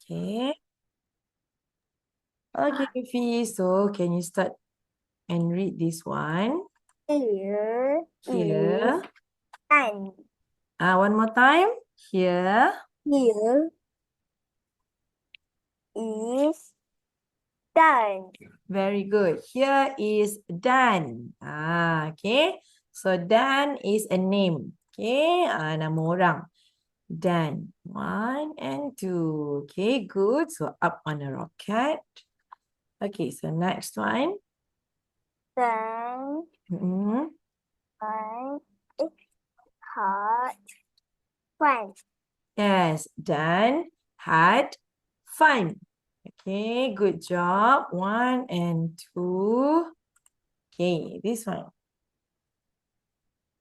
Okay. Okay, Luthfi. So can you start and read this one? Here is Here. done. One more time. Here. Here is done. Very good. Here is Dan. Okay. So Dan is a name. Okay. Nama orang. Dan. 1 and 2. Okay, good. So up on a rocket. Okay, so next one. Then Mm-hmm. I had fun. Yes, Dan had fun. Okay, good job. 1 and 2. Okay, this one.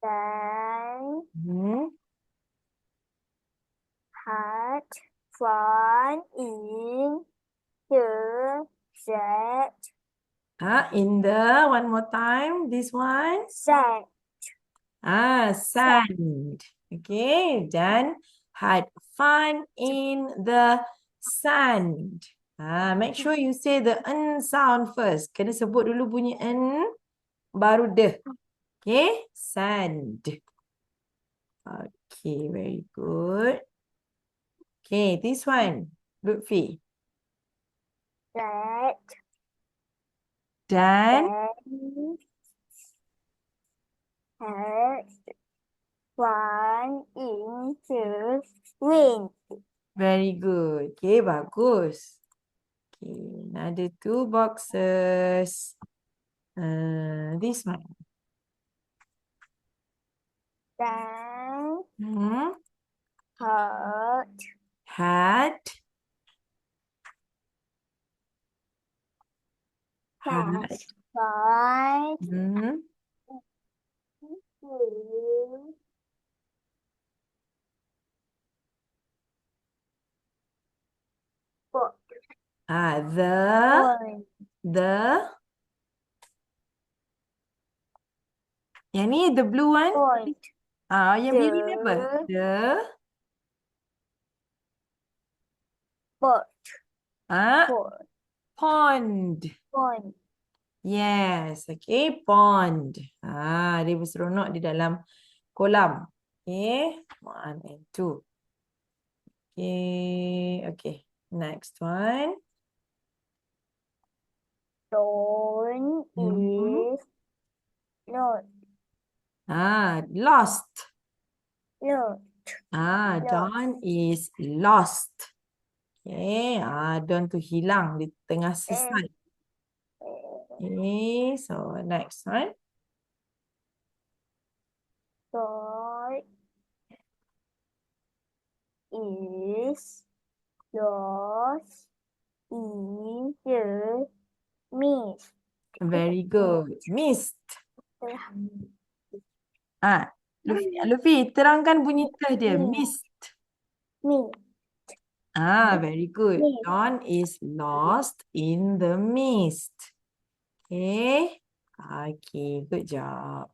Then Mhm. had fun in the set. In the, one more time, this one. Set. Sand. Okay, Dan had fun in the sand. Make sure you say the n sound first. Kena sebut dulu bunyi n, baru de. Okay, sand. Okay, very good. Okay, this one. Luthfi. Set. Dan Then had fun in the wind. very good. Okay, bagus. Okay, another 2 boxes. This one. Then Hmm. had Had fun hmm, in book. the yang ni the blue one. Point. Yang biru ni apa? The Boat. ah Boat. pond. Point. Yes, okay, pond. Dia berseronok di dalam kolam. Okay, 1 and 2. Okay, next one. Don't Mhm. is not. Lost. Not. Don is lost. Okay, Don tu hilang di tengah sesat. Okay, so next one. Boy is lost in the mist. Very good. Mist. Luthfi, terangkan bunyi teh dia. Mist. Mist. Very good. Mist. Don is lost in the mist. Okay. Okay, good job.